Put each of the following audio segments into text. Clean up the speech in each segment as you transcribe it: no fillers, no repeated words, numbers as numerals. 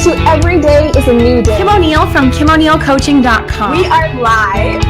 to Every Day is a New Day. Kim O'Neill from KimO'NeillCoaching.com. We are live.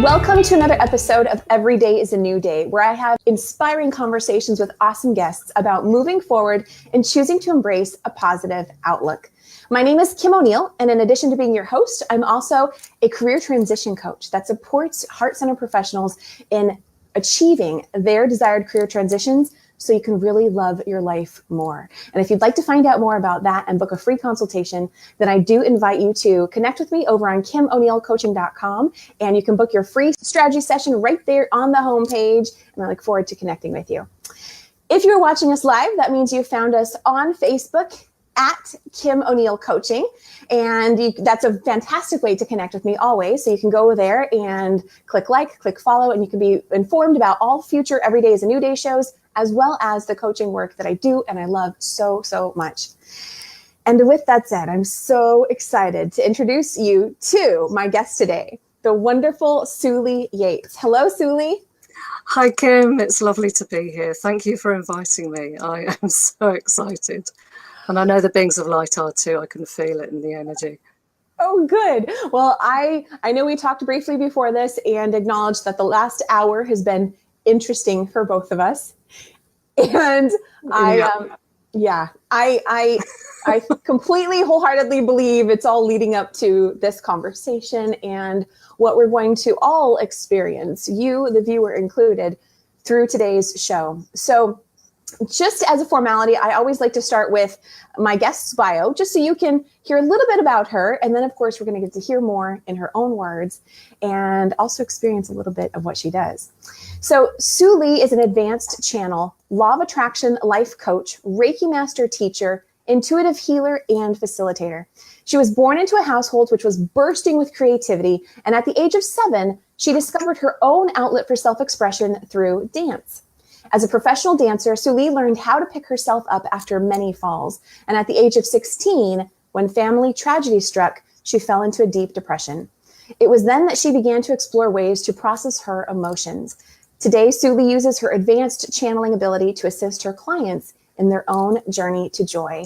Welcome to another episode of Every Day is a New Day, where I have inspiring conversations with awesome guests about moving forward and choosing to embrace a positive outlook. My name is Kim O'Neill, and in addition to being your host, I'm also a career transition coach that supports heart-centered professionals in achieving their desired career transitions so you can really love your life more. And if you'd like to find out more about that and book a free consultation, then I do invite you to connect with me over on KimO'NeillCoaching.com, and you can book your free strategy session right there on the homepage, and I look forward to connecting with you. If you're watching us live, that means you found us on Facebook at Kim O'Neill Coaching. And that's a fantastic way to connect with me always. So you can go there and click like, click follow, and you can be informed about all future Every Day is a New Day shows, as well as the coaching work that I do and I love so, so much. And with that said, I'm so excited to introduce you to my guest today, the wonderful Souli Yates. Hello, Souli. Hi, Kim. It's lovely to be here. Thank you for inviting me. I am so excited. And I know the beings of light are too. I can feel it in the energy. Oh, good. Well, I know we talked briefly before this and acknowledged that the last hour has been interesting for both of us. And I completely wholeheartedly believe it's all leading up to this conversation and what we're going to all experience, you, the viewer included, through today's show. So just as a formality, I always like to start with my guest's bio, just so you can hear a little bit about her. And then, of course, we're going to get to hear more in her own words and also experience a little bit of what she does. So Souli is an advanced channel, law of attraction life coach, Reiki master teacher, intuitive healer, and facilitator. She was born into a household which was bursting with creativity. And at the age of 7, she discovered her own outlet for self-expression through dance. As a professional dancer, Souli learned how to pick herself up after many falls. And at the age of 16, when family tragedy struck, she fell into a deep depression. It was then that she began to explore ways to process her emotions. Today, Souli uses her advanced channeling ability to assist her clients in their own journey to joy.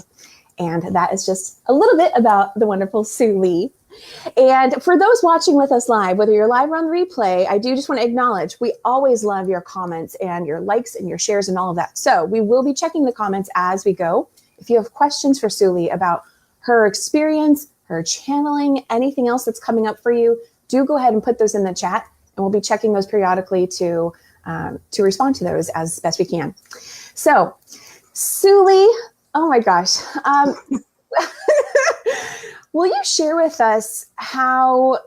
And that is just a little bit about the wonderful Souli. And for those watching with us live, whether you're live or on replay, I do just want to acknowledge we always love your comments and your likes and your shares and all of that. So we will be checking the comments as we go. If you have questions for Souli about her experience, her channeling, anything else that's coming up for you, do go ahead and put those in the chat, and we'll be checking those periodically to respond to those as best we can. So Souli, oh my gosh. Will you share with us how,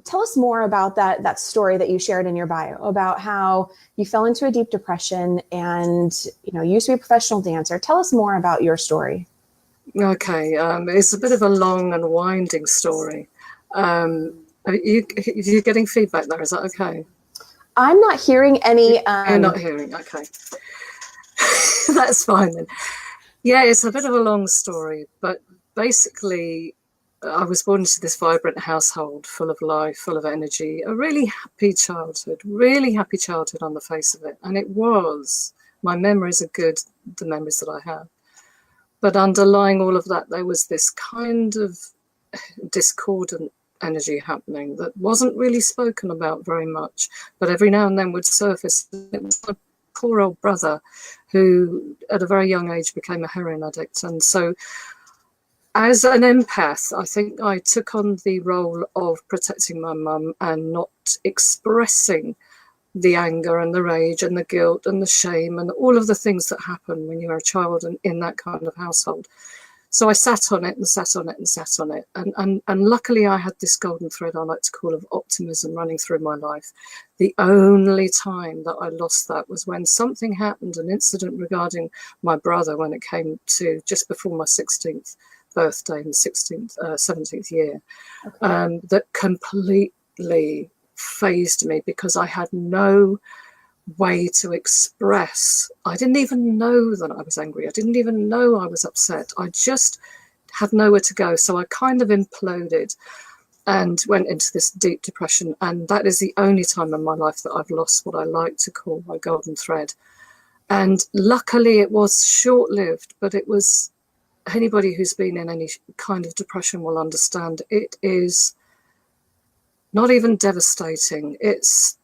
tell us more about that story that you shared in your bio about how you fell into a deep depression and, you used to be a professional dancer. Tell us more about your story. Okay. It's a bit of a long and winding story. Are you getting feedback there? Is that okay? I'm not hearing any. You're not hearing. Okay. That's fine then. Yeah, it's a bit of a long story, but basically, I was born into this vibrant household full of life, full of energy, a really happy childhood on the face of it. And it was. My memories are good, the memories that I have. But underlying all of that, there was this kind of discordant energy happening that wasn't really spoken about very much, but every now and then would surface. It was my poor old brother who, at a very young age, became a heroin addict. And so as an empath, I think I took on the role of protecting my mum and not expressing the anger and the rage and the guilt and the shame and all of the things that happen when you're a child and in that kind of household. So I sat on it and sat on it and sat on it. And luckily I had this golden thread I like to call of optimism running through my life. The only time that I lost that was when something happened, an incident regarding my brother when it came to just before my 16th birthday in the 17th year, okay. That completely phased me because I had no way to express. I didn't even know that I was angry. I didn't even know I was upset. I just had nowhere to go. So I kind of imploded. and went into this deep depression. And that is the only time in my life that I've lost what I like to call my golden thread. And luckily it was short-lived, but it was, anybody who's been in any kind of depression will understand, it is not even devastating. It's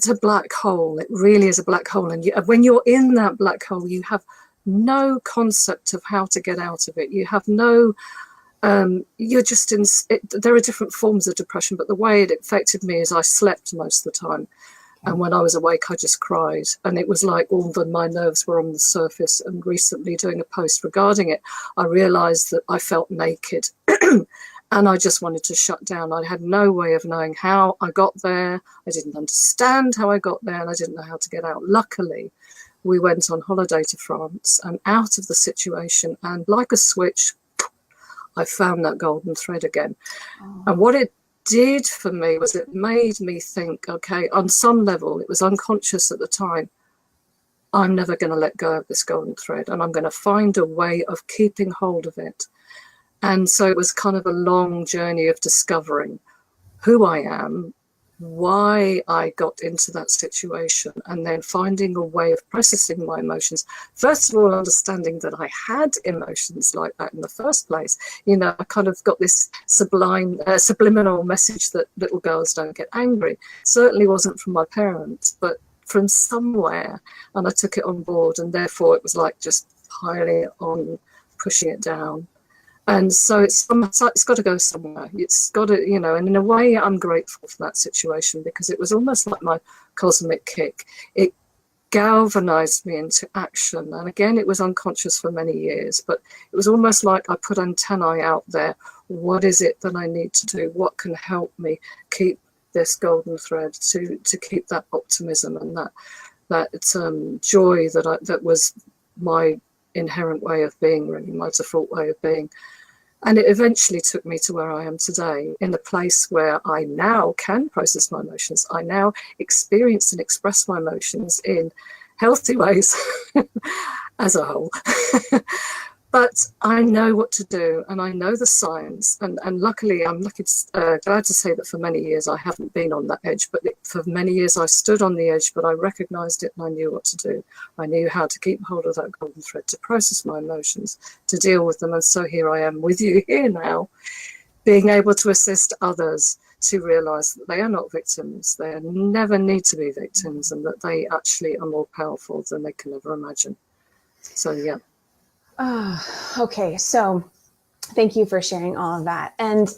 a black hole. It really is a black hole. And when you're in that black hole, you have no concept of how to get out of it. You have no, you're just in it. There are different forms of depression, but the way it affected me is I slept most of the time. And when I was awake, I just cried. And it was like all my nerves were on the surface. And recently doing a post regarding it, I realized that I felt naked. And I just wanted to shut down. I had no way of knowing how I got there. I didn't understand how I got there, and I didn't know how to get out. Luckily, we went on holiday to France and out of the situation. And like a switch, I found that golden thread again. Oh. And what it did for me was it made me think, okay, on some level, it was unconscious at the time, I'm never going to let go of this golden thread, and I'm going to find a way of keeping hold of it. And so it was kind of a long journey of discovering who I am, why I got into that situation, and then finding a way of processing my emotions. First of all, understanding that I had emotions like that in the first place. You know, I kind of got this subliminal message that little girls don't get angry. Certainly wasn't from my parents, but from somewhere, and I took it on board, and therefore it was like just piling it on, pushing it down. And so it's got to go somewhere. It's got to, you know, and in a way I'm grateful for that situation, because it was almost like my cosmic kick. It galvanized me into action. And again, it was unconscious for many years, but it was almost like I put antennae out there. What is it that I need to do? What can help me keep this golden thread, to keep that optimism and that joy that was my inherent way of being, really, my default way of being. And it eventually took me to where I am today, in a place where I now can process my emotions. I now experience and express my emotions in healthy ways as a whole. But I know what to do, and I know the science. And luckily, I'm glad to say that for many years I haven't been on that edge. But for many years I stood on the edge, but I recognized it and I knew what to do. I knew how to keep hold of that golden thread, to process my emotions, to deal with them. And so here I am with you here now, being able to assist others to realize that they are not victims. They never need to be victims, and that they actually are more powerful than they can ever imagine. So, yeah. Okay, so thank you for sharing all of that. And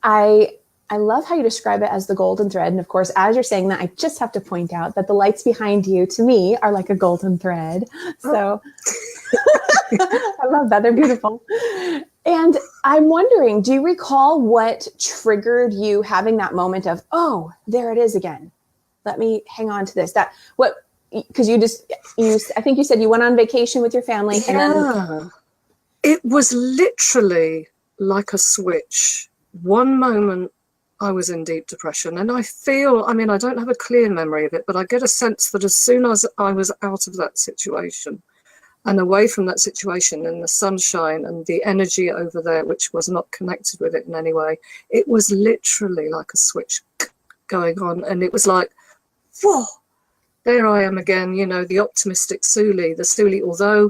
I love how you describe it as the golden thread. And of course, as you're saying that, I just have to point out that the lights behind you, to me, are like a golden thread. So I love that. They're beautiful. And I'm wondering, do you recall what triggered you having that moment of, oh, there it is again. Let me hang on to this. Because I think you said you went on vacation with your family. Yeah. And then it was literally like a switch. One moment I was in deep depression, and I don't have a clear memory of it, but I get a sense that as soon as I was out of that situation and away from that situation, and the sunshine and the energy over there, which was not connected with it in any way, it was literally like a switch going on. And it was like, whoa, there I am again, you know, the optimistic Souli, although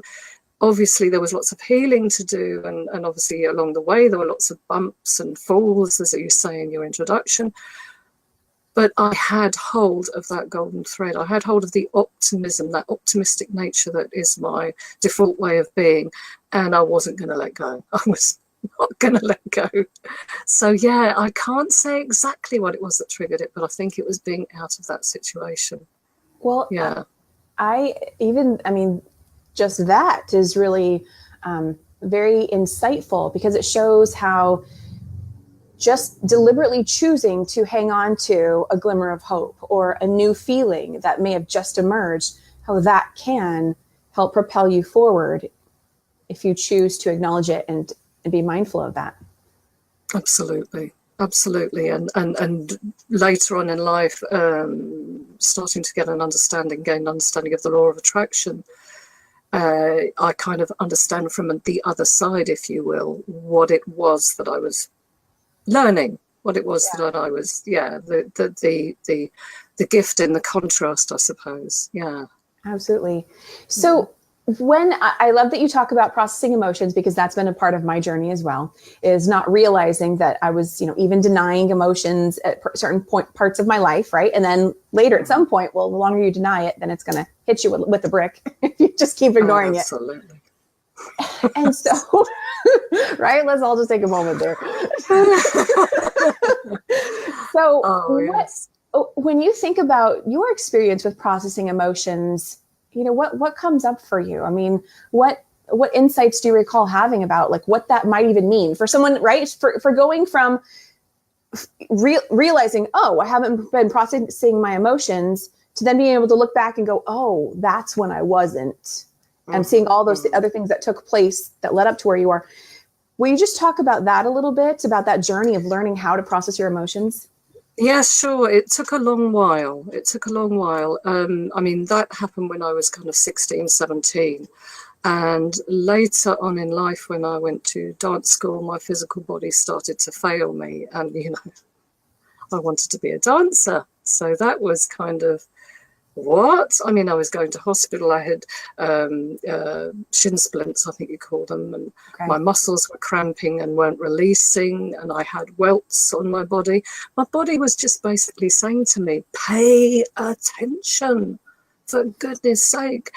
obviously there was lots of healing to do, and obviously along the way there were lots of bumps and falls, as you say in your introduction. But I had hold of that golden thread. I had hold of the optimism, that optimistic nature that is my default way of being, and I wasn't going to let go. I was not going to let go. So yeah, I can't say exactly what it was that triggered it, but I think it was being out of that situation. Well, yeah. Just that is really very insightful, because it shows how just deliberately choosing to hang on to a glimmer of hope or a new feeling that may have just emerged, how that can help propel you forward if you choose to acknowledge it and be mindful of that. Absolutely. And later on in life, starting to gain an understanding of the law of attraction, I kind of understand from the other side, if you will, what it was that I was learning. what it was that I was, the gift in the contrast, I suppose. Yeah. Absolutely. So when I love that you talk about processing emotions, because that's been a part of my journey as well, is not realizing that I was, even denying emotions at certain parts of my life. Right. And then later at some point, well, the longer you deny it, then it's going to hit you with a brick if you just keep ignoring absolutely. it. And so, right. Let's all just take a moment there. So when you think about your experience with processing emotions, what comes up for you? I mean, what insights do you recall having about like what that might even mean for someone, right? For going from realizing, oh, I haven't been processing my emotions, to then being able to look back and go, oh, that's when I wasn't, and seeing all those other things that took place that led up to where you are. Will you just talk about that a little bit, about that journey of learning how to process your emotions? Yes, sure. It took a long while. I mean, that happened when I was kind of 16, 17. And later on in life, when I went to dance school, my physical body started to fail me. And, I wanted to be a dancer. So that was kind of, what? I mean, I was going to hospital. I had shin splints, I think you call them, and my muscles were cramping and weren't releasing, and I had welts on my body. My body was just basically saying to me, pay attention, for goodness sake.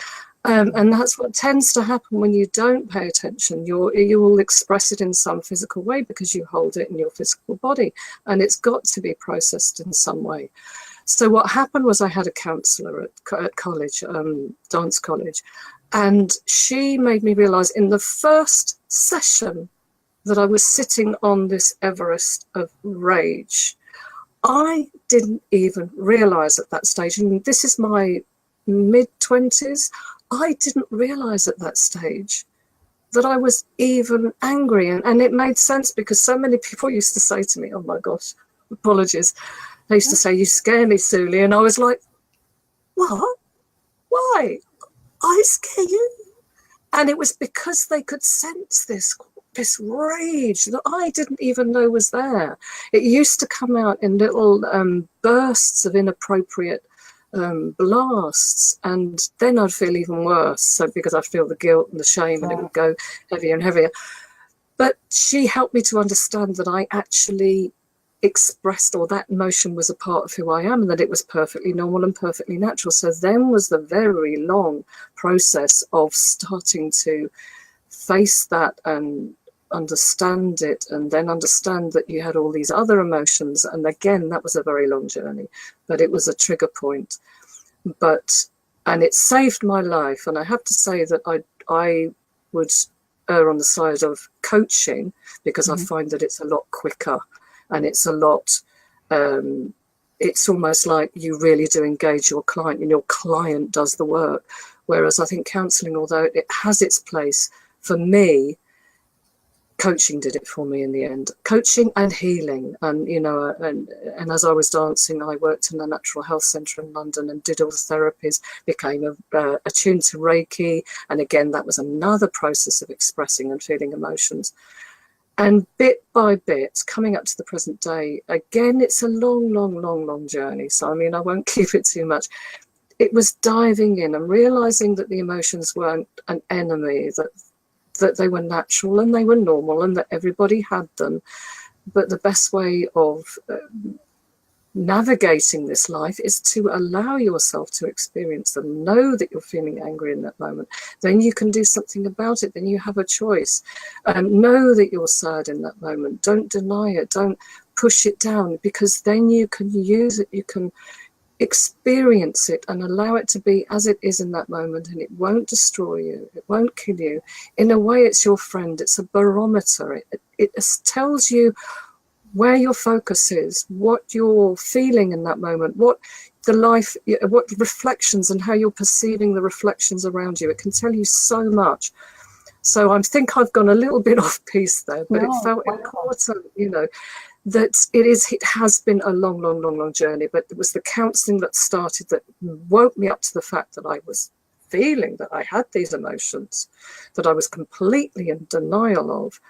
And that's what tends to happen when you don't pay attention. You will express it in some physical way because you hold it in your physical body, and it's got to be processed in some way. So what happened was I had a counsellor at college, dance college, and she made me realise in the first session that I was sitting on this Everest of rage. I didn't even realise at that stage, and this is my mid-20s, I didn't realise at that stage that I was even angry. And it made sense because so many people used to say to me, oh my gosh, apologies. They used to say, you scare me, Souli. And I was like, what? Why? I scare you? And it was because they could sense this rage that I didn't even know was there. It used to come out in little bursts of inappropriate blasts, and then I'd feel even worse. So because I'd feel the guilt and the shame, and it would go heavier and heavier. But she helped me to understand that I actually expressed, or that emotion was a part of who I am, and that it was perfectly normal and perfectly natural. So then was the very long process of starting to face that and understand it, and then understand that you had all these other emotions. And again, that was a very long journey, but it was a trigger point. And it saved my life. And I have to say that I would err on the side of coaching, because I find that it's a lot quicker. And it's a lot, it's almost like you really do engage your client, and your client does the work. Whereas I think counselling, although it has its place, for me, coaching did it for me in the end. Coaching and healing. And, and as I was dancing, I worked in a natural health centre in London and did all the therapies, became attuned to Reiki. And again, that was another process of expressing and feeling emotions. And bit by bit, coming up to the present day, again, it's a long journey. So, I mean, I won't keep it too much. It was diving in and realising that the emotions weren't an enemy, that they were natural and they were normal, and that everybody had them. But the best way of navigating this life is to allow yourself to experience them. Know that you're feeling angry in that moment, then you can do something about it. Then you have a choice. Know that you're sad in that moment. Don't deny it. Don't push it down, because then you can use it. You can experience it and allow it to be as it is in that moment, and it won't destroy you. It won't kill you. In a way, it's your friend. It's a barometer. It tells you where your focus is, what you're feeling in that moment, what reflections, and how you're perceiving the reflections around you. It can tell you so much. So I think I've gone a little bit off piece there, but it felt important, that it has been a long journey. But it was the counselling that started, that woke me up to the fact that I was feeling that I had these emotions that I was completely in denial of.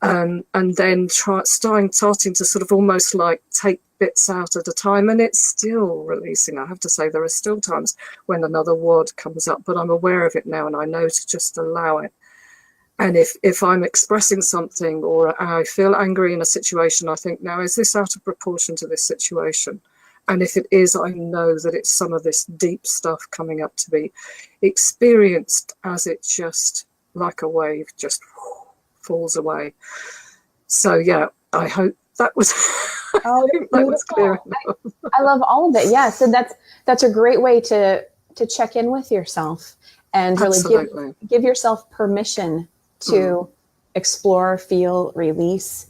and then starting to sort of almost like take bits out at a time, and it's still releasing. I have to say, there are still times when another word comes up, but I'm aware of it now, and I know to just allow it. And if I'm expressing something, or I feel angry in a situation, I think, now, is this out of proportion to this situation? And if it is, I know that it's some of this deep stuff coming up to be experienced as it just, like a wave, just falls away. So yeah, I hope that was that was clear enough. I love all of it. Yeah, so that's a great way to check in with yourself and really give yourself permission to explore, feel, release.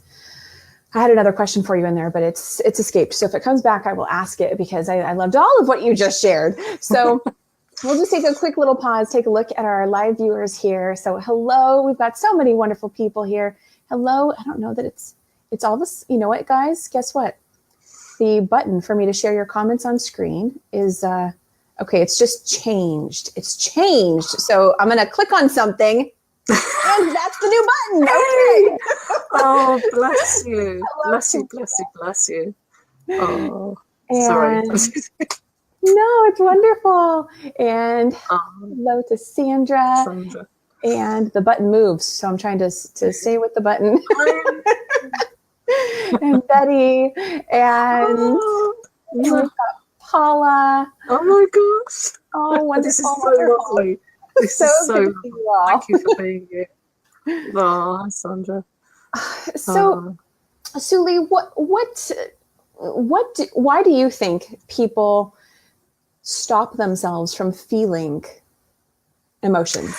I had another question for you in there, but it's escaped. So if it comes back, I will ask it, because I loved all of what you just shared. So we'll just take a quick little pause, take a look at our live viewers here. So hello, we've got so many wonderful people here. Hello, I don't know that it's all this. You know what, guys? Guess what? The button for me to share your comments on screen is, okay, it's just changed. It's changed. So I'm going to click on something. And that's the new button. Okay. Oh, bless you. Bless you, bless you, bless you. Oh, sorry. No, it's wonderful. And hello to Sandra. And the button moves, so I'm trying to stay with the button. And Betty, and we've got Paula. Oh my gosh. Oh, wonderful. This is so lovely. This is so lovely. Thank you for being here. Oh, hi, Sandra. So, Souli, why do you think people stop themselves from feeling emotions?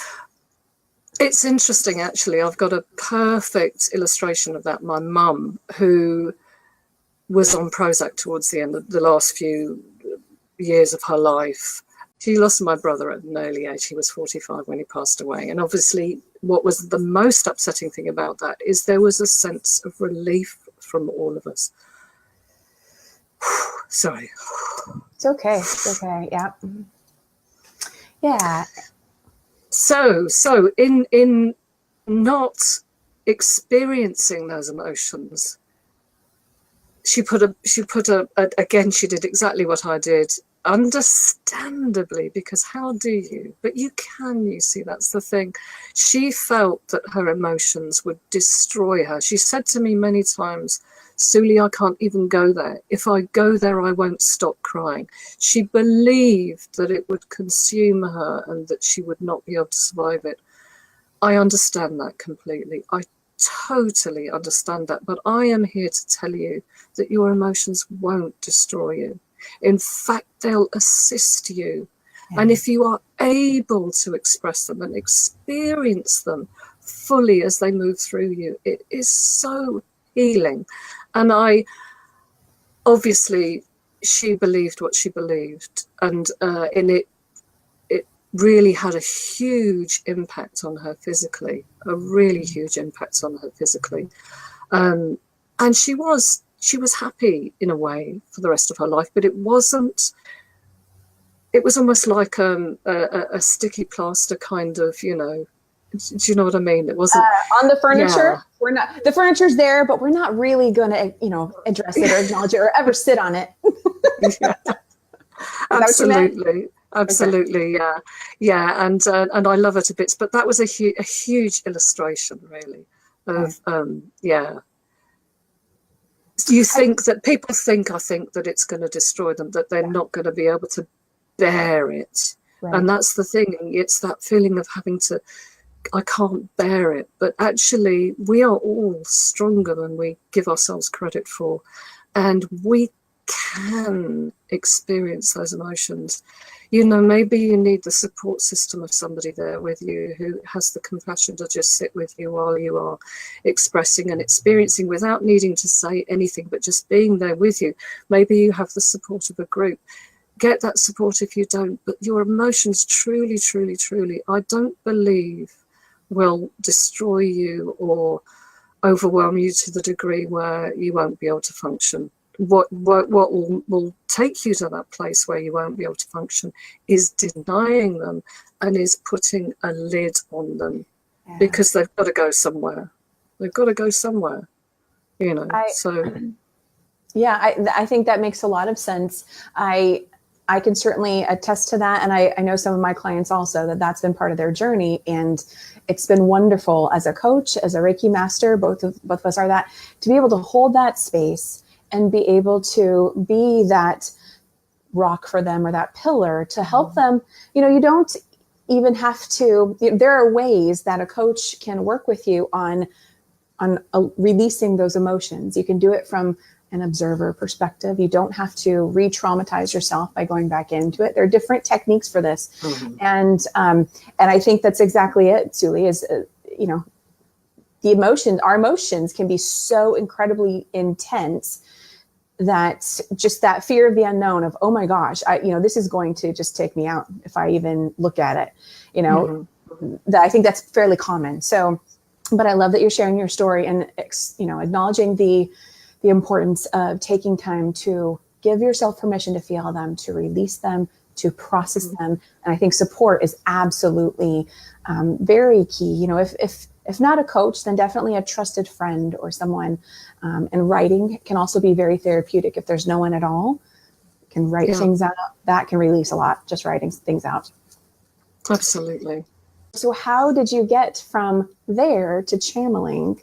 It's interesting, actually. I've got a perfect illustration of that. My mum, who was on Prozac towards the end of the last few years of her life, she lost my brother at an early age. He was 45 when he passed away. And obviously, what was the most upsetting thing about that is there was a sense of relief from all of us. Sorry. It's okay. It's okay. Yeah. Yeah. So in not experiencing those emotions, she again, she did exactly what I did, understandably, because how do you? But you see, that's the thing. She felt that her emotions would destroy her. She said to me many times, Souli, I can't even go there. If I go there, I won't stop crying. She believed that it would consume her and that she would not be able to survive it. I understand that completely. I totally understand that. But I am here to tell you that your emotions won't destroy you. In fact, they'll assist you. Yeah. And if you are able to express them and experience them fully as they move through you, it is so healing. And obviously, she believed what she believed, and it really had a huge impact on her physically, a really huge impact on her physically. And she was happy in a way for the rest of her life, but it wasn't. It was almost like a sticky plaster kind of, do you know what I mean? It wasn't on the furniture. Yeah. We're not. The furniture's there, but we're not really going to, address it or acknowledge it or ever sit on it. Yeah. Absolutely, absolutely, okay. Yeah, and I love it to bits. But that was a huge illustration, really, of yeah. You think that people think, I think that it's going to destroy them, that they're not going to be able to bear it, right. And that's the thing. It's that feeling of having to. I can't bear it, but actually we are all stronger than we give ourselves credit for, and we can experience those emotions. Maybe you need the support system of somebody there with you who has the compassion to just sit with you while you are expressing and experiencing without needing to say anything, but just being there with you. Maybe you have the support of a group. Get that support if you don't, but your emotions truly, truly, truly, I don't believe will destroy you or overwhelm you to the degree where you won't be able to function. What will take you to that place where you won't be able to function is denying them and is putting a lid on them, because they've got to go somewhere. They've got to go somewhere, you know. Yeah, I think that makes a lot of sense. I can certainly attest to that. And I know some of my clients also that that's been part of their journey. And it's been wonderful as a coach, as a Reiki master, both of us are that, to be able to hold that space and be able to be that rock for them or that pillar to help them. You know, you don't even have to, there are ways that a coach can work with you on releasing those emotions. You can do it from an observer perspective. You don't have to re-traumatize yourself by going back into it. There are different techniques for this. And I think that's exactly it, Souli, is, you know, our emotions can be so incredibly intense that just that fear of the unknown of, oh my gosh, this is going to just take me out if I even look at it, you know, that I think that's fairly common. So, but I love that you're sharing your story and, you know, acknowledging the importance of taking time to give yourself permission to feel them, to release them, to process them. And I think support is absolutely very key. You know, if not a coach, then definitely a trusted friend or someone. And writing can also be very therapeutic. If there's no one at all, can write things out. That can release a lot, just writing things out. Absolutely. So how did you get from there to channeling?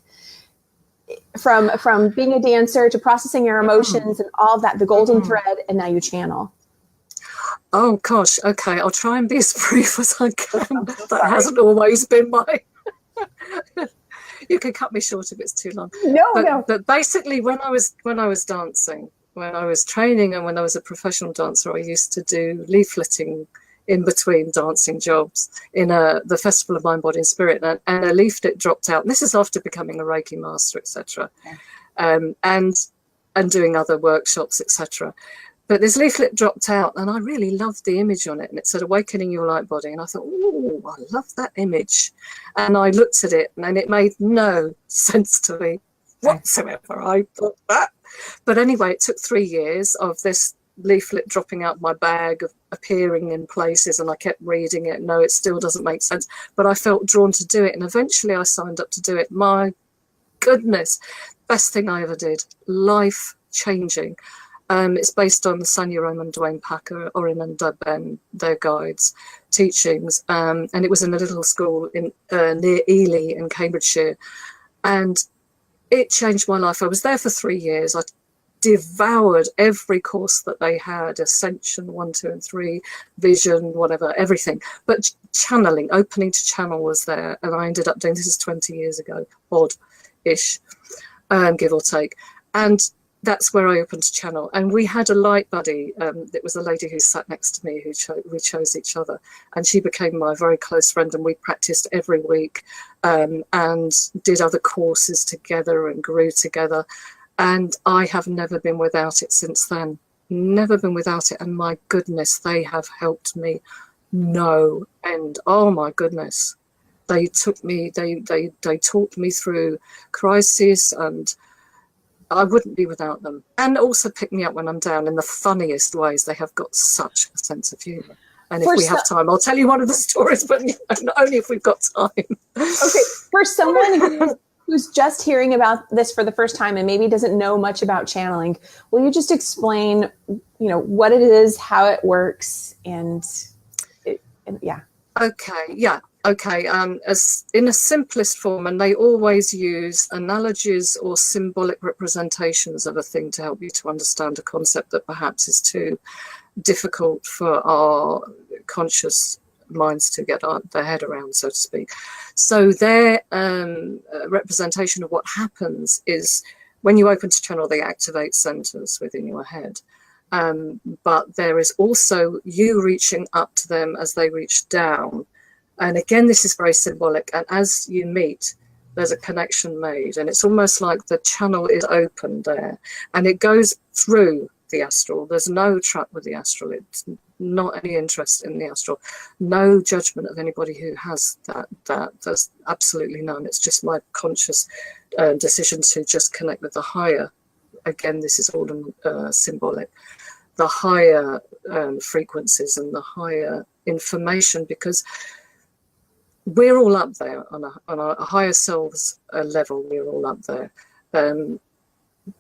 From being a dancer to processing your emotions and all of that, the golden thread, and now you channel. Oh gosh, okay, I'll try and be as brief as I can. That hasn't always been my... You can cut me short if it's too long. No. But basically, when I was dancing, when I was training and when I was a professional dancer, I used to do leafleting in between dancing jobs in the Festival of Mind, Body and Spirit, and a leaflet dropped out. And this is after becoming a Reiki master, etc., and doing other workshops, etc. But this leaflet dropped out, and I really loved the image on it, and it said "Awakening Your Light Body," and I thought, oh, I love that image, and I looked at it, and it made no sense to me whatsoever. I thought that, but anyway, it took 3 years of this leaflet dropping out my bag, of appearing in places, and I kept reading it. No, it still doesn't make sense, but I felt drawn to do it, and eventually I signed up to do it. My goodness, best thing I ever did, life changing. It's based on the Sanya Roman, Dwayne Packer, Orin and Ben, their guides, teachings, and it was in a little school in near Ely in Cambridgeshire, and it changed my life. I was there for 3 years. I devoured every course that they had, Ascension 1, 2 and 3, Vision, whatever, everything. But channeling, opening to channel was there, and I ended up doing, this is 20 years ago, odd-ish, give or take. And that's where I opened to channel. And we had a light buddy. It was a lady who sat next to me, we chose each other. And she became my very close friend, and we practiced every week and did other courses together and grew together. And I have never been without it since then. Never been without it. And my goodness, they have helped me no end. Oh my goodness. They took me, they talked me through crises, and I wouldn't be without them. And also pick me up when I'm down in the funniest ways. They have got such a sense of humour. And if we have time, I'll tell you one of the stories, but only if we've got time. Okay, for someone who's just hearing about this for the first time and maybe doesn't know much about channeling, will you just explain, what it is, how it works, and yeah. Okay, yeah. Okay, as in a simplest form, and they always use analogies or symbolic representations of a thing to help you to understand a concept that perhaps is too difficult for our conscious minds to get their head around, so to speak. So their representation of what happens is when you open to channel, they activate centers within your head. But there is also you reaching up to them as they reach down. And again, this is very symbolic. And as you meet, there's a connection made. And it's almost like the channel is open there. And it goes through the astral. There's no trap with the astral. It's not any interest in the astral. No judgment of anybody who has that. There's absolutely none. It's just my conscious decision to just connect with the higher. Again, this is all symbolic. The higher frequencies and the higher information, because we're all up there on a higher selves level. We're all up there.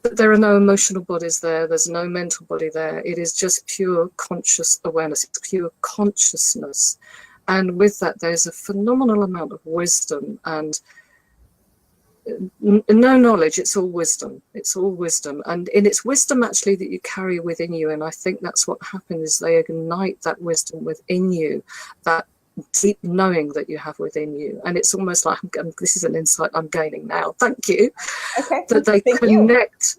But there are no emotional bodies there. There's no mental body there. It is just pure conscious awareness. It's pure consciousness. And with that, there's a phenomenal amount of wisdom and no knowledge. It's all wisdom. It's all wisdom. And it's wisdom actually that you carry within you. And I think that's what happens is they ignite that wisdom within you, that deep knowing that you have within you. And it's almost like, this is an insight I'm gaining now, thank you. Okay. That they connect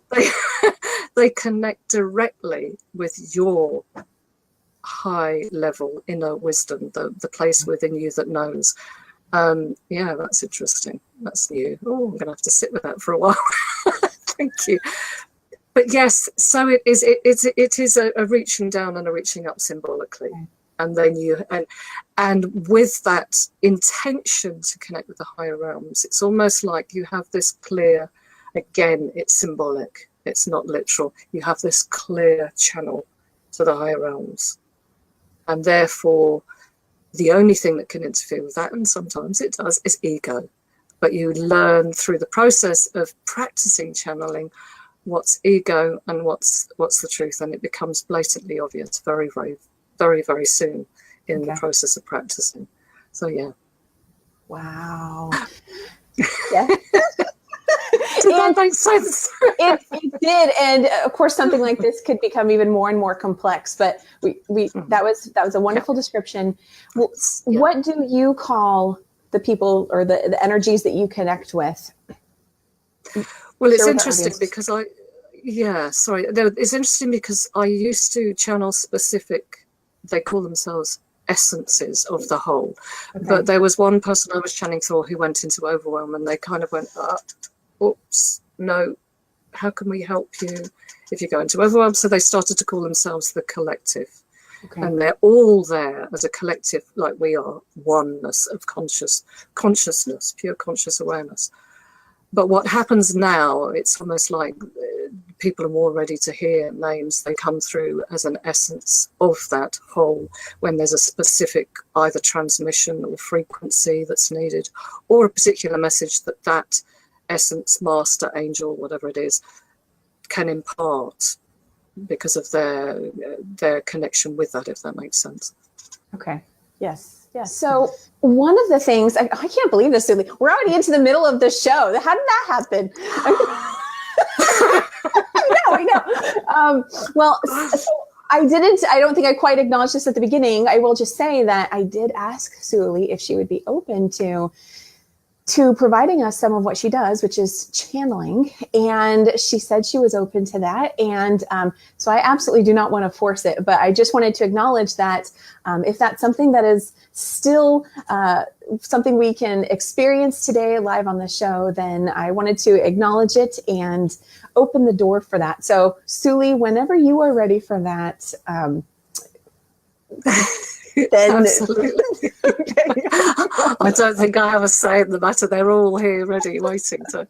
they connect directly with your high level inner wisdom, the place within you that knows. Yeah, that's interesting. That's new. Oh, I'm gonna have to sit with that for a while. Thank you. But yes, so it is a reaching down and a reaching up symbolically. Okay. And then and with that intention to connect with the higher realms, it's almost like you have this clear, again, it's symbolic, it's not literal. You have this clear channel to the higher realms. And therefore, the only thing that can interfere with that, and sometimes it does, is ego. But you learn through the process of practicing channeling what's ego and what's the truth. And it becomes blatantly obvious very, very, very, very soon in the process of practicing. So yeah. Wow. Yeah. Did that make sense? It did, and of course, something like this could become even more and more complex. But that was a wonderful description. Well, what do you call the people or the energies that you connect with? Well, it's interesting because it's interesting because I used to channel specific. They call themselves essences of the whole. Okay. But there was one person I was channeling through who went into overwhelm, and they kind of went, oops, no, how can we help you if you go into overwhelm? So they started to call themselves the collective. Okay. And they're all there as a collective, like we are, oneness of consciousness, pure conscious awareness. But what happens now, it's almost like people are more ready to hear names. They come through as an essence of that whole when there's a specific either transmission or frequency that's needed, or a particular message that essence, master, angel, whatever it is, can impart because of their connection with that, if that makes sense. Okay. Yes. Yes. So one of the things, I can't believe this, Souli. We're already into the middle of the show. How did that happen? I know. Well, so I don't think I quite acknowledged this at the beginning. I will just say that I did ask Souli if she would be open to providing us some of what she does, which is channeling. And she said she was open to that. And so I absolutely do not want to force it, but I just wanted to acknowledge that if that's something that is still something we can experience today live on the show, then I wanted to acknowledge it and open the door for that. So Souli, whenever you are ready for that, then absolutely. I don't think I have a say in the matter. They're all here ready, waiting to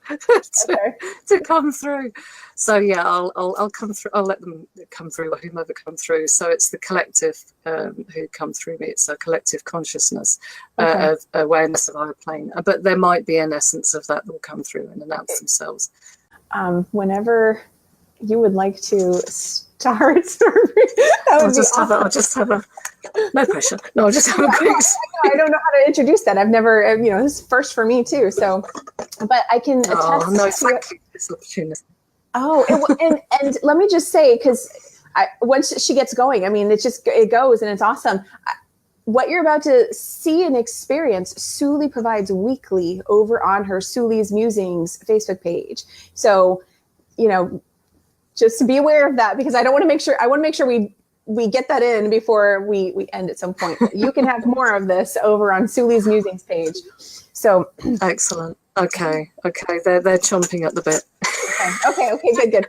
come through. So yeah, I'll come through. I'll let them come through, or whomever come through. So it's the collective who come through me. It's a collective consciousness of awareness of our plane. But there might be an essence of that will come through and announce themselves. Whenever you would like to start, I'll just have a no pressure. No, I'll just have a quick. I don't know how to introduce that. I've never, this is first for me too. So, but I can attest to this opportunity. And let me just say, because once she gets going, I mean, it goes and it's awesome. What you're about to see and experience, Souli provides weekly over on her Souli's Musings Facebook page. So, just to be aware of that, because I want to make sure we get that in before we end at some point. You can have more of this over on Souli's Musings page. So excellent. Okay. They're chomping at the bit. Okay. Good.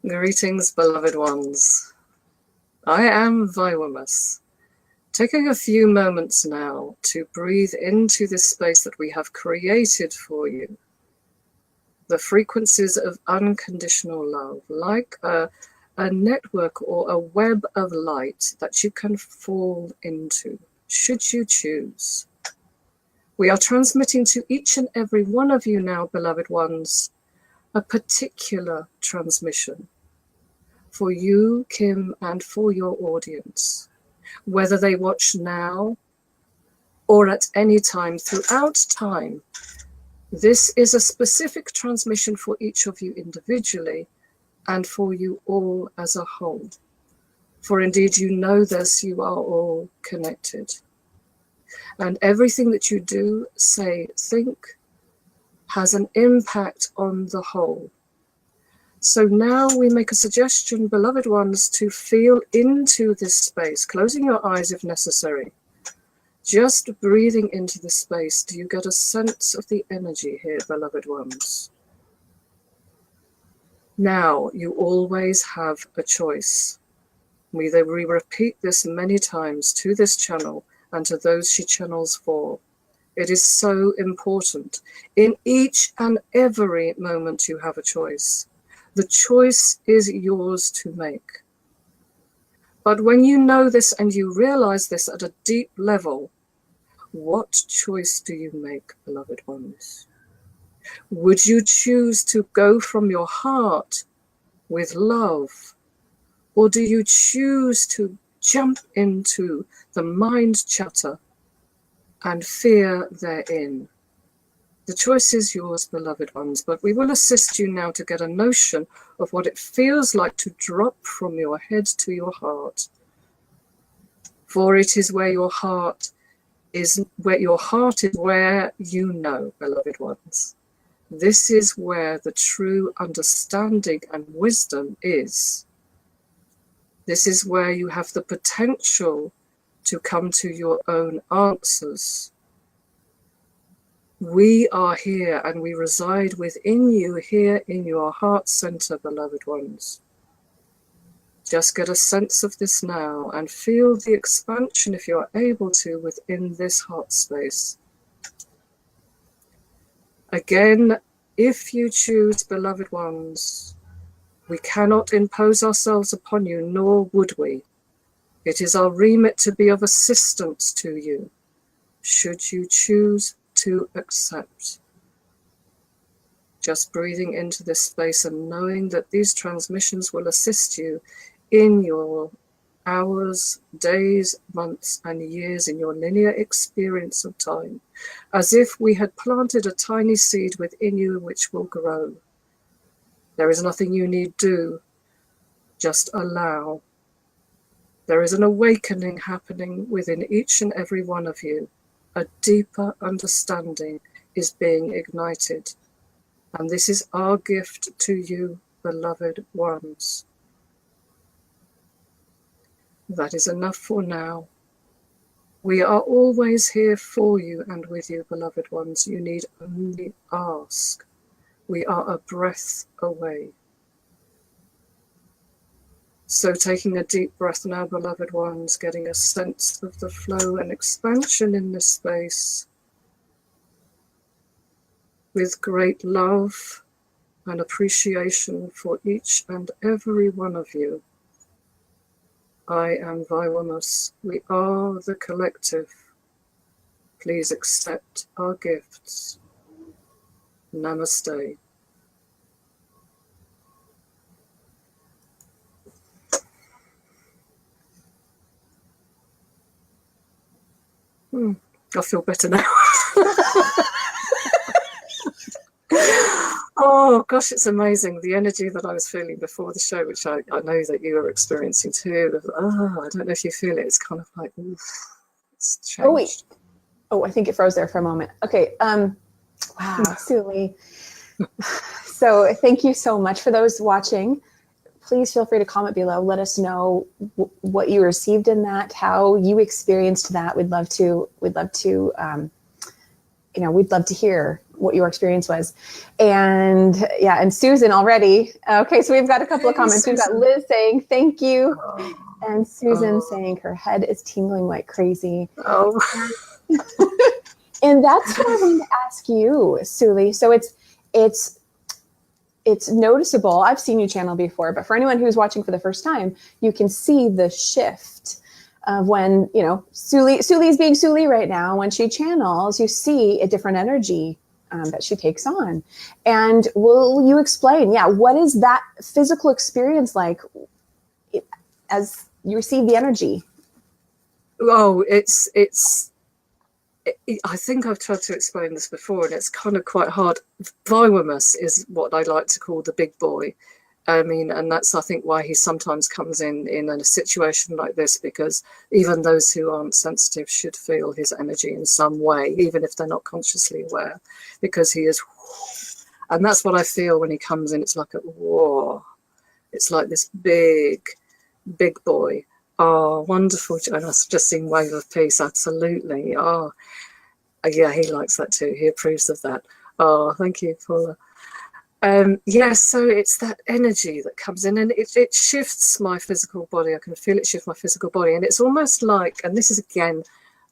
Greetings, beloved ones. I am Viwamus. Taking a few moments now to breathe into this space that we have created for you. The frequencies of unconditional love, like a a network or a web of light that you can fall into, should you choose. We are transmitting to each and every one of you now, beloved ones, a particular transmission for you, Kim, and for your audience, whether they watch now or at any time throughout time. This is a specific transmission for each of you individually and for you all as a whole. For indeed, you know this, you are all connected. And everything that you do, say, think, has an impact on the whole. So now we make a suggestion, beloved ones, to feel into this space, closing your eyes if necessary. Just breathing into the space. Do you get a sense of the energy here, beloved ones? Now, you always have a choice. We repeat this many times to this channel and to those she channels for. It is so important. In each and every moment you have a choice. The choice is yours to make. But when you know this and you realize this at a deep level, what choice do you make, beloved ones? Would you choose to go from your heart with love? Or do you choose to jump into the mind chatter and fear therein? The choice is yours, beloved ones, but we will assist you now to get a notion of what it feels like to drop from your head to your heart. For it is where your heart is, where you know, beloved ones. This is where the true understanding and wisdom is. This is where you have the potential to come to your own answers. We are here and we reside within you, here in your heart center, beloved ones. Just get a sense of this now and feel the expansion, if you're able to, within this heart space. Again, if you choose, beloved ones, we cannot impose ourselves upon you, nor would we. It is our remit to be of assistance to you, should you choose to accept. Just breathing into this space and knowing that these transmissions will assist you in your hours, days, months, and years, in your linear experience of time, as if we had planted a tiny seed within you which will grow. There is nothing you need do, just allow. There is an awakening happening within each and every one of you. A deeper understanding is being ignited. And this is our gift to you, beloved ones. That is enough for now. We are always here for you and with you, beloved ones. You need only ask. We are a breath away. So taking a deep breath now, beloved ones, getting a sense of the flow and expansion in this space. With great love and appreciation for each and every one of you. I am Viwamus. We are the collective. Please accept our gifts. Namaste. I feel better now. Oh gosh, it's amazing, the energy that I was feeling before the show, which I know that you are experiencing too. I don't know if you feel it. It's kind of like, oof, it's changed. Oh wait. Oh, I think it froze there for a moment. Okay. Wow, Souli. So thank you so much for those watching. Please feel free to comment below. Let us know what you received in that, how you experienced that. We'd love to hear what your experience was. And yeah, and Susan already. Okay, so we've got a couple of comments. Susan. We've got Liz saying thank you. And Susan saying her head is tingling like crazy. Oh. And that's what I wanted to ask you, Souli. So it's it's noticeable. I've seen you channel before, but for anyone who's watching for the first time, you can see the shift of when, you know, Souli is being Souli right now. When she channels, you see a different energy that she takes on. And will you explain, what is that physical experience like as you receive the energy? Oh, I think I've tried to explain this before, and it's kind of quite hard. Viwamus is what I like to call the big boy. I mean, and that's, I think, why he sometimes comes in a situation like this, because even those who aren't sensitive should feel his energy in some way, even if they're not consciously aware, because he is. And that's what I feel when he comes in. It's like a whoa. It's like this big boy. Oh, wonderful. And I've just seen Wave of Peace. Absolutely. Oh, yeah, he likes that too. He approves of that. Oh, thank you, Paula. So it's that energy that comes in, and it shifts my physical body. I can feel it shift my physical body. And it's almost like, and this is, again,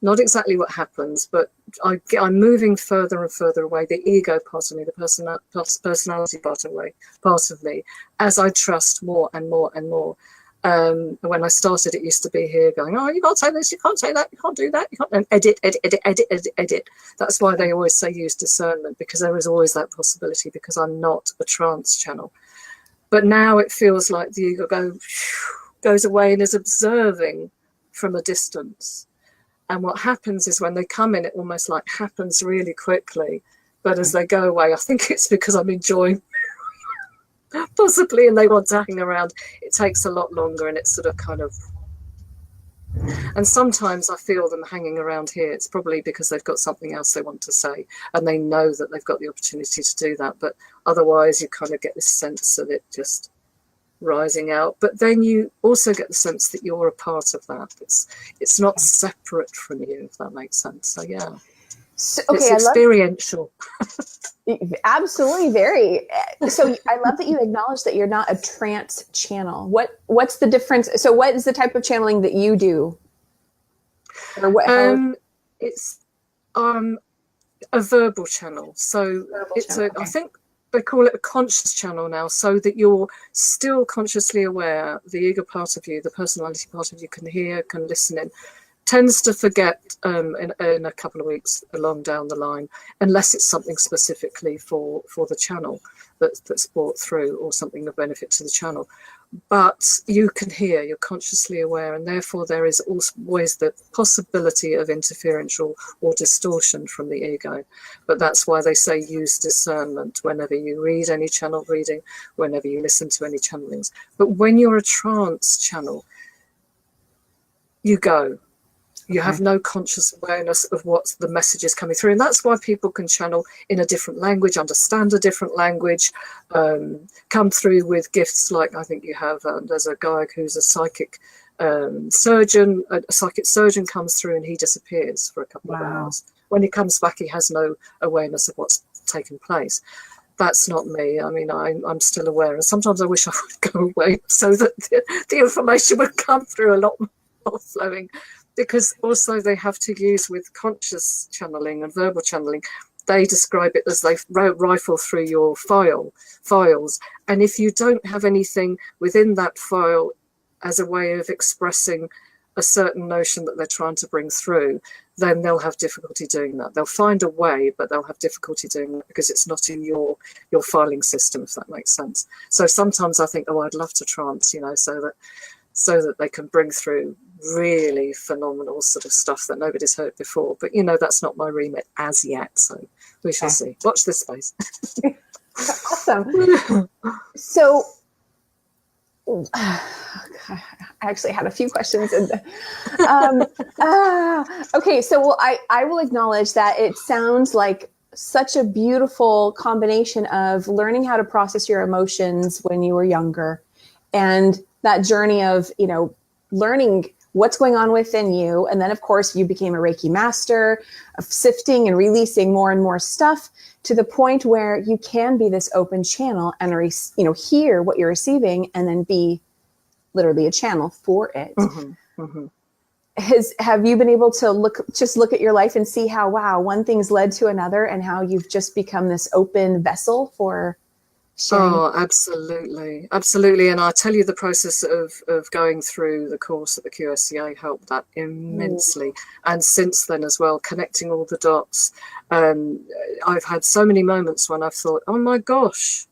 not exactly what happens, but I'm moving further and further away, the ego part of me, the personality part of me, as I trust more and more and more. When I started, it used to be here going, oh, you can't say this, you can't say that, you can't do that, you can't, and edit. That's why they always say use discernment, because there is always that possibility, because I'm not a trance channel. But now it feels like the ego goes away and is observing from a distance. And what happens is when they come in, it almost like happens really quickly. But as they go away, I think it's because I'm enjoying possibly, and they want to hang around. It takes a lot longer, and it's sort of kind of, and sometimes I feel them hanging around here. It's probably because they've got something else they want to say, and they know that they've got the opportunity to do that. But otherwise, you kind of get this sense of it just rising out. But then you also get the sense that you're a part of that. It's not separate from you, if that makes sense. So yeah. So, okay, it's experiential. Absolutely, very. So I love that you acknowledge that you're not a trance channel. What's the difference? So what is the type of channeling that you do? Or what? It's a verbal channel. So I think they call it a conscious channel now, so that you're still consciously aware. The ego part of you, the personality part of you, can hear, can listen in. Tends to forget in a couple of weeks along down the line, unless it's something specifically for the channel that's brought through, or something of benefit to the channel. But you can hear, you're consciously aware, and therefore there is always the possibility of interference or distortion from the ego. But that's why they say use discernment whenever you read any channel reading, whenever you listen to any channelings. But when you're a trance channel, you go. You have no conscious awareness of what the message is coming through. And that's why people can channel in a different language, understand a different language, come through with gifts like, I think you have, there's a guy who's a psychic surgeon. A psychic surgeon comes through and he disappears for a couple of hours. When he comes back, he has no awareness of what's taken place. That's not me. I mean, I'm still aware. And sometimes I wish I would go away so that the information would come through a lot more flowing. Because also they have to use with conscious channeling and verbal channeling. They describe it as they rifle through your files. And if you don't have anything within that file as a way of expressing a certain notion that they're trying to bring through, then they'll have difficulty doing that. They'll find a way, but they'll have difficulty doing that because it's not in your filing system, if that makes sense. So sometimes I think, I'd love to trance, so that they can bring through really phenomenal sort of stuff that nobody's heard before. But, that's not my remit as yet. So we shall see. Watch this space. Awesome. So I actually had a few questions. Okay, so I will acknowledge that it sounds like such a beautiful combination of learning how to process your emotions when you were younger, and that journey of, learning what's going on within you. And then, of course, you became a Reiki master, of sifting and releasing more and more stuff to the point where you can be this open channel and, hear what you're receiving and then be literally a channel for it. Mm-hmm, mm-hmm. Have you been able to look at your life and see how, one thing's led to another, and how you've just become this open vessel for sharing. Oh, absolutely. Absolutely. And I tell you, the process of going through the course at the QSCA helped that immensely. And since then as well, connecting all the dots. I've had so many moments when I've thought, oh my gosh,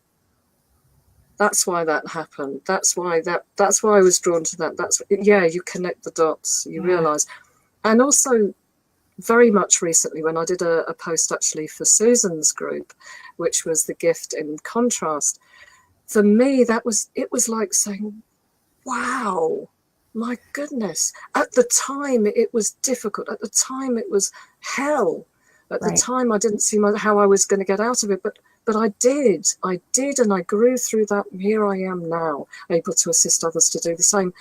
that's why that happened. That's why I was drawn to that. You connect the dots, you realize. And also very much recently when I did a post actually for Susan's group, which was the gift in contrast. For me, it was like saying, wow, my goodness. At the time, it was difficult. At the time, it was hell. At the time, I didn't see how I was going to get out of it, but I did, and I grew through that. And here I am now, able to assist others to do the same.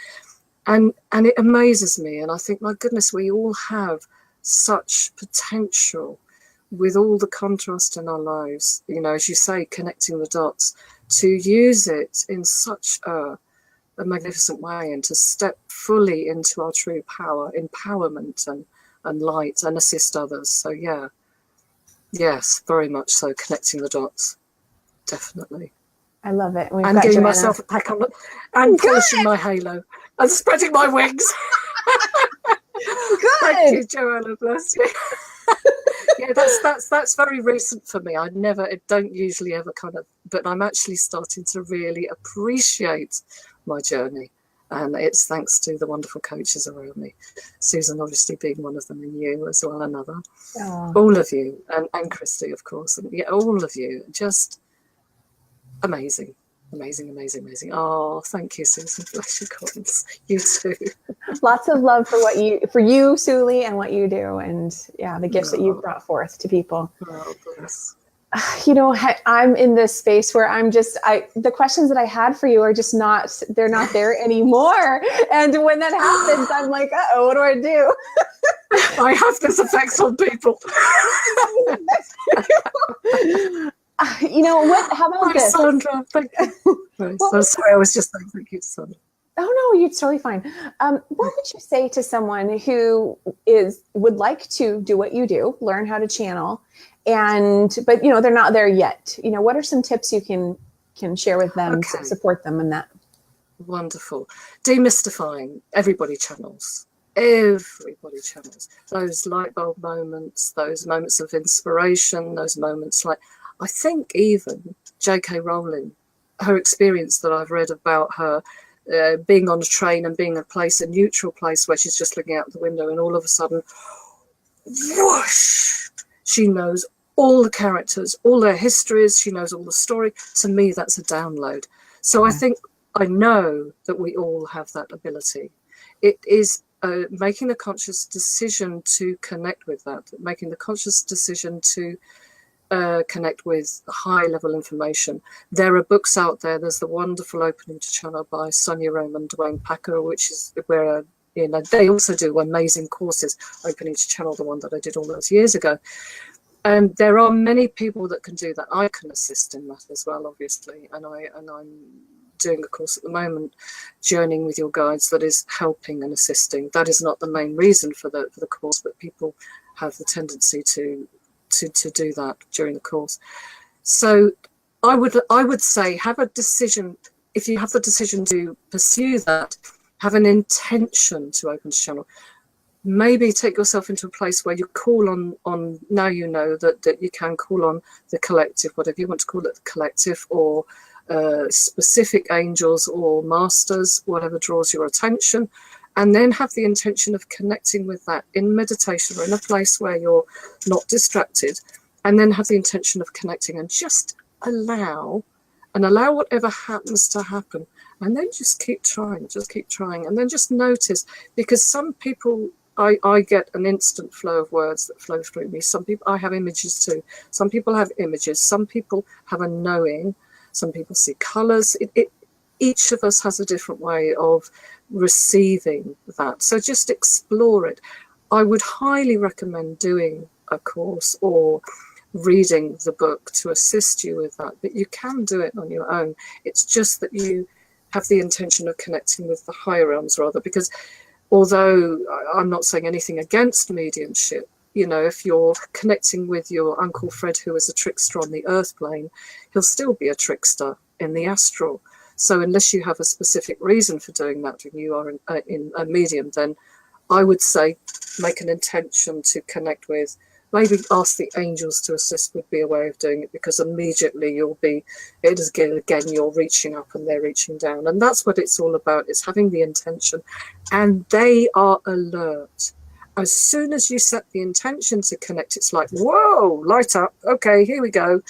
And it amazes me. And I think, my goodness, we all have such potential with all the contrast in our lives, you know, as you say, connecting the dots, to use it in such a magnificent way and to step fully into our true power, empowerment and light, and assist others. So yes, very much so, connecting the dots, definitely. I love it. And giving myself a pack on and polishing my halo and spreading my wings. Good. Thank you, Joanna, bless you. Yeah, that's very recent for me. I don't usually ever but I'm actually starting to really appreciate my journey. And it's thanks to the wonderful coaches around me. Susan obviously being one of them, and you as well, another. Oh. All of you, and Christy, of course. And yeah, all of you, just amazing. Amazing, amazing, amazing. Oh, thank you, Susan. Bless your cotton. You too. Lots of love for you, Souli, and what you do, and the gifts that you've brought forth to people. Oh, bless. You know, I'm in this space where the questions that I had for you are just they're not there anymore. And when that happens, I'm like, uh-oh, what do I do? I have this effect on people. You know what? How about this? Sandra, thank you. So sorry, I was just saying thank you, Sandra. Oh no, you're totally fine. What would you say to someone who would like to do what you do, learn how to channel, but you know they're not there yet? You know, what are some tips you can share with them to support them in that? Wonderful. Demystifying. Everybody channels. Everybody channels. Those light bulb moments, those moments of inspiration, those moments like, I think even J.K. Rowling, her experience that I've read about her being on a train and being a neutral place where she's just looking out the window, and all of a sudden, whoosh, she knows all the characters, all their histories, she knows all the story. To me, that's a download. So I know that we all have that ability. It is making a conscious decision to connect with that, making the conscious decision to connect with high level information. There are books out there. There's the wonderful Opening to Channel by Sonia Rome and Dwayne Packer, which is where they also do amazing courses. Opening to Channel, the one that I did all those years ago. And there are many people that can do that. I can assist in that as well, obviously. And I'm doing a course at the moment, Journeying with Your Guides, that is helping and assisting. That is not the main reason for the course, but people have the tendency to do that during the course. So I would say, have a decision. If you have the decision to pursue that, have an intention to open to channel. Maybe take yourself into a place where you call on now you know that you can call on the collective, whatever you want to call it, the collective, or specific angels or masters, whatever draws your attention. And then have the intention of connecting with that in meditation or in a place where you're not distracted. And then have the intention of connecting, and just allow whatever happens to happen. And then just keep trying. And then just notice, because some people, I get an instant flow of words that flow through me. Some people, I have images too. Some people have images. Some people have a knowing. Some people see colors. Each of us has a different way of receiving that. So just explore it. I would highly recommend doing a course or reading the book to assist you with that. But you can do it on your own. It's just that you have the intention of connecting with the higher realms rather, because although I'm not saying anything against mediumship, You know, if you're connecting with your Uncle Fred, who is a trickster on the earth plane, he'll still be a trickster in the astral. So unless you have a specific reason for doing that and you are in a medium, then I would say make an intention to connect with. Maybe ask the angels to assist would be a way of doing it, because immediately you'll be, it is again, you're reaching up and they're reaching down. And that's what it's all about. It's having the intention, and they are alert. As soon as you set the intention to connect, it's like, whoa, light up. Okay, here we go,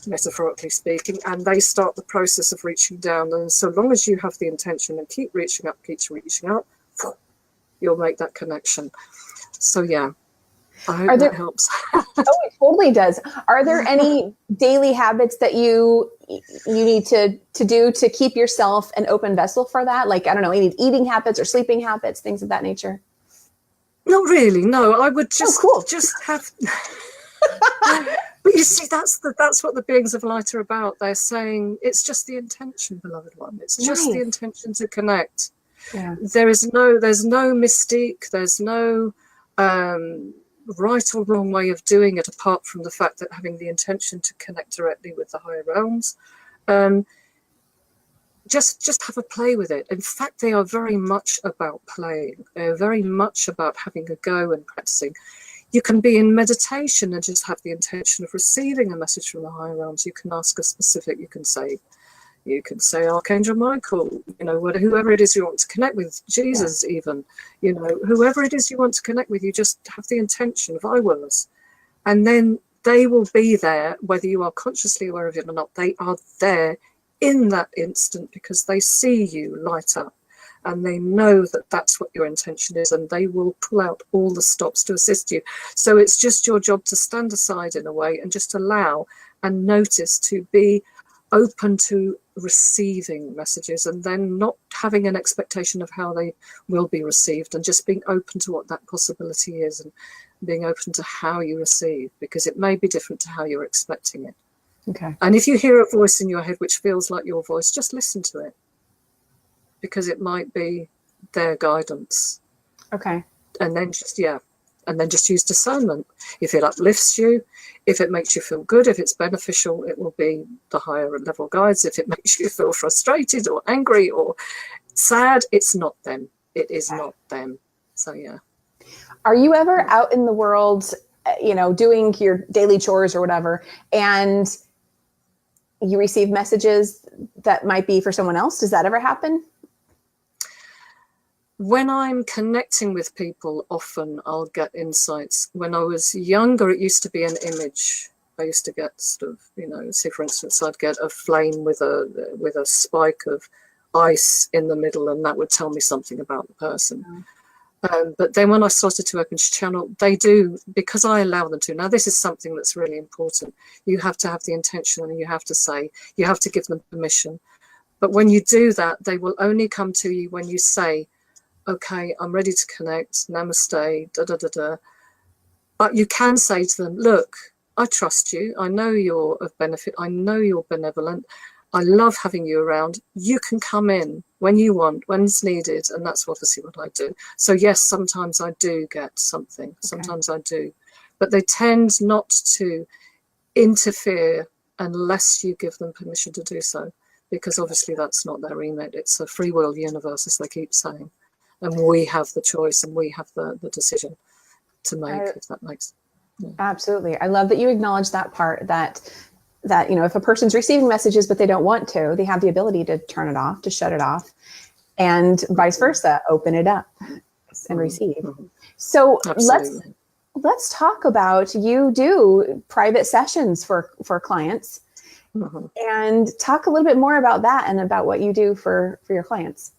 metaphorically speaking. And they start the process of reaching down. And so long as you have the intention and keep reaching up, you'll make that connection. So yeah, I hope that helps. Oh, it totally does. Are there any daily habits that you need to do to keep yourself an open vessel for that? Like, I don't know, any eating habits or sleeping habits, things of that nature? Not really. No, I would just have. But you see, that's what the beings of light are about. They're saying it's just the intention, beloved one. It's just the intention to connect. Yeah. There's no mystique. There's no right or wrong way of doing it, apart from the fact that having the intention to connect directly with the higher realms. Just have a play with it. In fact, they are very much about playing. They're very much about having a go and practicing. You can be in meditation and just have the intention of receiving a message from the higher realms. You can ask a specific, you can say Archangel Michael, you know, whoever it is you want to connect with, Jesus even, you know, whoever it is you want to connect with, you just have the intention of I wills. And then they will be there, whether you are consciously aware of it or not. They are there in that instant because they see you light up and they know that that's what your intention is, and they will pull out all the stops to assist you. So it's just your job to stand aside in a way and just allow and notice, to be open to receiving messages, and then not having an expectation of how they will be received, and just being open to what that possibility is, and being open to how you receive, because it may be different to how you're expecting it. Okay. And if you hear a voice in your head which feels like your voice, just listen to it, because it might be their guidance. Okay. And then just use discernment. If it uplifts you, if it makes you feel good, if it's beneficial, it will be the higher level guides. If it makes you feel frustrated or angry or sad, it's not them. It is not them. So yeah. Are you ever out in the world, you know, doing your daily chores or whatever, and you receive messages that might be for someone else? Does that ever happen? When I'm connecting with people, often I'll get insights. When I was younger, it used to be an image. I used to get sort of, you know, say for instance, I'd get a flame with a spike of ice in the middle, and that would tell me something about the person. But then when I started to open channel, they do, because I allow them to. Now, this is something that's really important. You have to have the intention, and you have to give them permission. But when you do that, they will only come to you when you say, okay, I'm ready to connect, namaste, da-da-da-da. But you can say to them, look, I trust you. I know you're of benefit. I know you're benevolent. I love having you around. You can come in when you want, when it's needed. And that's obviously what I do. So yes, sometimes I do get something. Okay. Sometimes I do. But they tend not to interfere unless you give them permission to do so. Because obviously that's not their remit. It's a free will universe, as they keep saying. And we have the choice, and we have the decision to make, if that makes sense. Yeah. Absolutely. I love that you acknowledge that part, that, you know, if a person's receiving messages, but they don't want to, they have the ability to turn it off, to shut it off, and vice versa, open it up and receive. Mm-hmm. So let's talk about, you do private sessions for clients, and talk a little bit more about that and about what you do for your clients.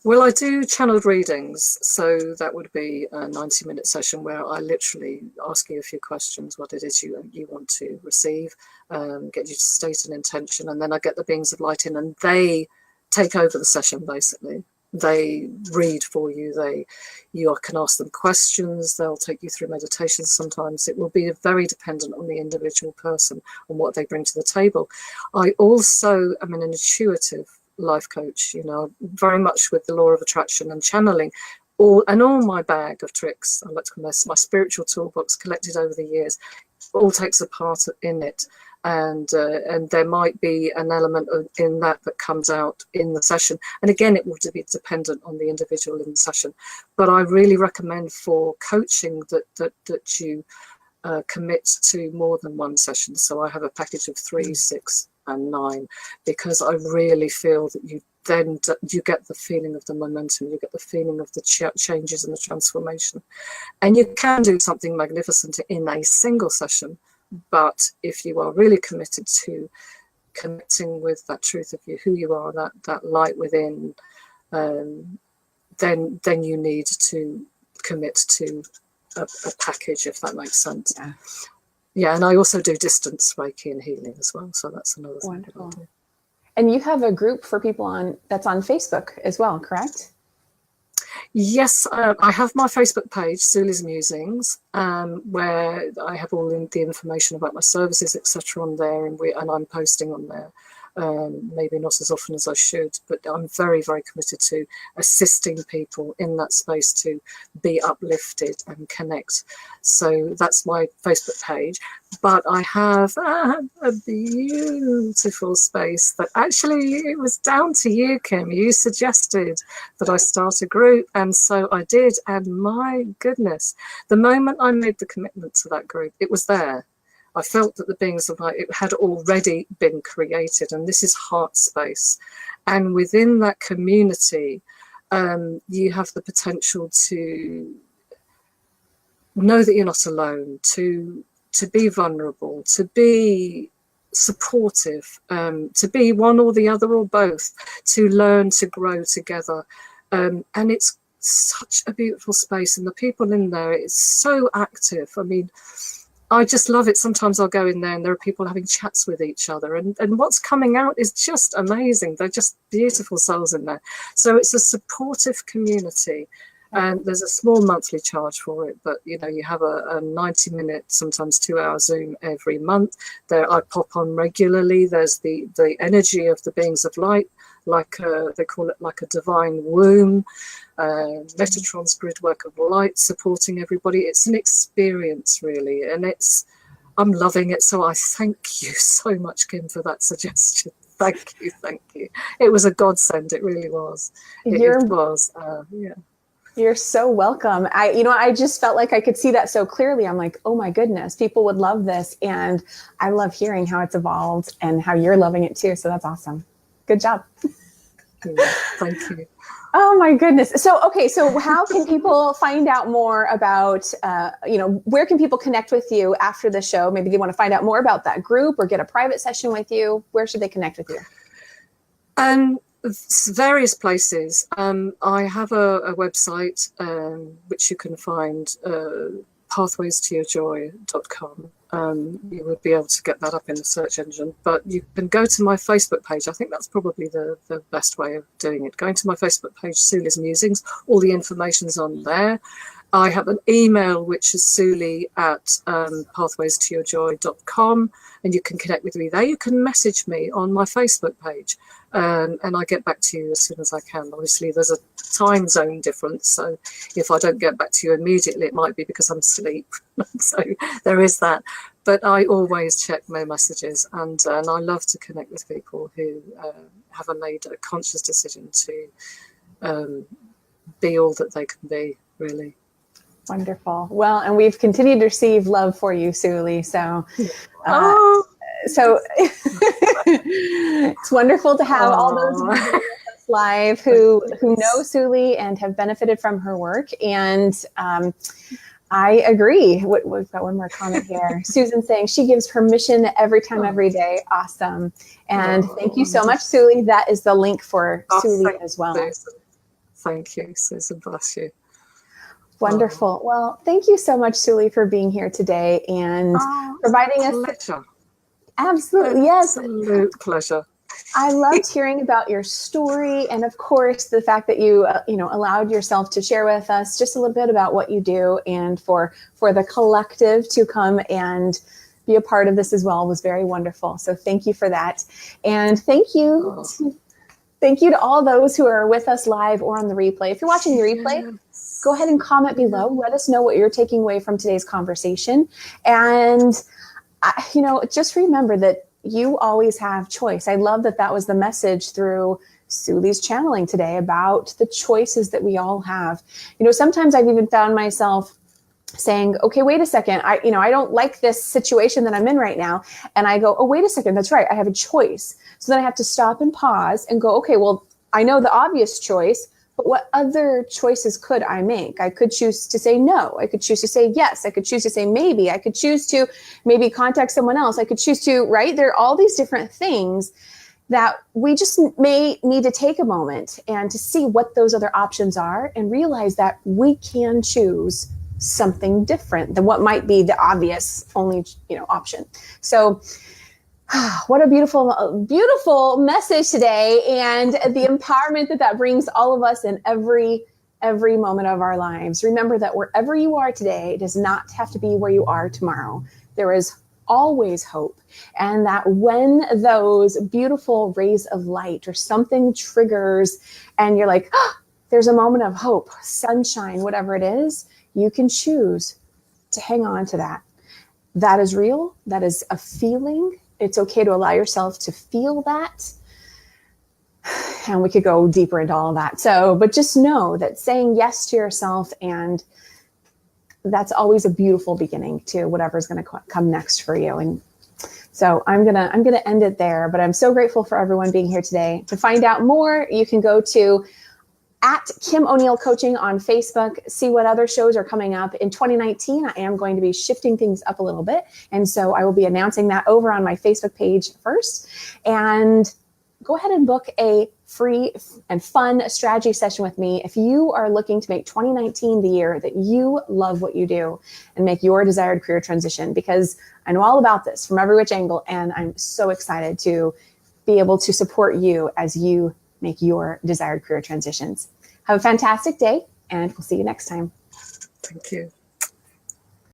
Well, I do channeled readings, so that would be a 90-minute session where I literally ask you a few questions, what it is you want to receive, get you to state an intention, and then I get the beings of light in, and they take over the session, basically. They read for you. You can ask them questions. They'll take you through meditations. Sometimes it will be very dependent on the individual person, on what they bring to the table. I also am an intuitive life coach, you know, very much with the law of attraction and channeling. all my bag of tricks, I like to call this my spiritual toolbox collected over the years, all takes a part in it. And there might be an element in that comes out in the session. And again, it will be dependent on the individual in the session. But I really recommend for coaching that you commit to more than one session. So I have a package of 3, 6 and 9, because I really feel that you get the feeling of the momentum, you get the feeling of the changes and the transformation. And you can do something magnificent in a single session. But if you are really committed to connecting with that truth of you, who you are, that light within, then you need to commit to a package, if that makes sense. Yeah, and I also do distance Reiki and healing as well. So that's another thing. Wonderful. And you have a group for people that's on Facebook as well, correct? Yes, I have my Facebook page, Souli's Musings, where I have all the information about my services, etc. on there, and I'm posting on there. Maybe not as often as I should, but I'm very, very committed to assisting people in that space to be uplifted and connect. So that's my Facebook page. But I have a beautiful space that actually it was down to you, Kim. You suggested that I start a group, and so I did. And my goodness, the moment I made the commitment to that group, it was there. I felt that the beings of light, it had already been created, and this is heart space. And within that community, you have the potential to know that you're not alone, to be vulnerable, to be supportive, to be one or the other or both, to learn to grow together. And it's such a beautiful space, and the people in there, it's so active. I mean, I just love it. Sometimes I'll go in there and there are people having chats with each other, and what's coming out is just amazing. They're just beautiful souls in there. So it's a supportive community, and there's a small monthly charge for it, but you know, you have a 90-minute, sometimes 2-hour Zoom every month. There I pop on regularly. There's the energy of the beings of light, like they call it like a divine womb, Metatron's grid work of light supporting everybody. It's an experience really, and I'm loving it. So I thank you so much, Kim, for that suggestion. Thank you. It was a godsend. It really was. It was. Yeah. You're so welcome. I just felt like I could see that so clearly. I'm like, oh my goodness, people would love this. And I love hearing how it's evolved and how you're loving it too. So that's awesome. Good job. Thank you. Oh my goodness. So how can people find out more about, where can people connect with you after the show? Maybe they want to find out more about that group or get a private session with you. Where should they connect with you? Various places. I have a website which you can find, pathwaystoyourjoy.com. You would be able to get that up in the search engine, but you can go to my Facebook page. I think that's probably the best way of doing it. Going to my Facebook page, Souli's Musings, all the information's on there. I have an email which is Souli at pathwaystoyourjoy.com, and you can connect with me there. You can message me on my Facebook page, and I get back to you as soon as I can. Obviously, there's a time zone difference, so if I don't get back to you immediately, it might be because I'm asleep. So there is that. But I always check my messages, and I love to connect with people who have made a conscious decision to be all that they can be, really. Wonderful. Well, and we've continued to receive love for you, Souli. So, so it's wonderful to have all those people with us live who know Souli and have benefited from her work. And I agree. We've got one more comment here. Susan saying she gives permission every time, every day. Awesome. And thank you so much, Souli. That is the link for Souli as well. Thank you, Susan. Bless you. Wonderful. Well, thank you so much, Souli, for being here today and providing us. Pleasure. Absolutely, yes. Absolute pleasure. I loved hearing about your story, and of course, the fact that you, allowed yourself to share with us just a little bit about what you do, and for the collective to come and be a part of this as well was very wonderful. So thank you for that, and thank you to all those who are with us live or on the replay. If you're watching the replay, go ahead and comment below. Let us know what you're taking away from today's conversation. And, just remember that you always have choice. I love that that was the message through Souli's channeling today about the choices that we all have. Sometimes I've even found myself saying, okay, wait a second. I don't like this situation that I'm in right now. And I go, oh, wait a second. That's right. I have a choice. So then I have to stop and pause and go, okay, well, I know the obvious choice, but what other choices could I make? I could choose to say no. I could choose to say yes. I could choose to say maybe. I could choose to maybe contact someone else. I could choose to, right? There are all these different things that we just may need to take a moment and to see what those other options are and realize that we can choose something different than what might be the obvious only, option. So what a beautiful, beautiful message today, and the empowerment that brings all of us in every moment of our lives. Remember that wherever you are today does not have to be where you are tomorrow. There is always hope. And that when those beautiful rays of light or something triggers and you're like, there's a moment of hope, sunshine, whatever it is, you can choose to hang on to that. That is real. That is a feeling. It's okay to allow yourself to feel that. And we could go deeper into all of that. But just know that saying yes to yourself, and that's always a beautiful beginning to whatever's going to come next for you. And so I'm gonna end it there. But I'm so grateful for everyone being here today. To find out more, you can go to @Kim O'Neill Coaching on Facebook, see what other shows are coming up. In 2019, I am going to be shifting things up a little bit. And so I will be announcing that over on my Facebook page first. And go ahead and book a free and fun strategy session with me if you are looking to make 2019 the year that you love what you do and make your desired career transition, because I know all about this from every which angle. And I'm so excited to be able to support you as you make your desired career transitions. Have a fantastic day, and we'll see you next time. Thank you.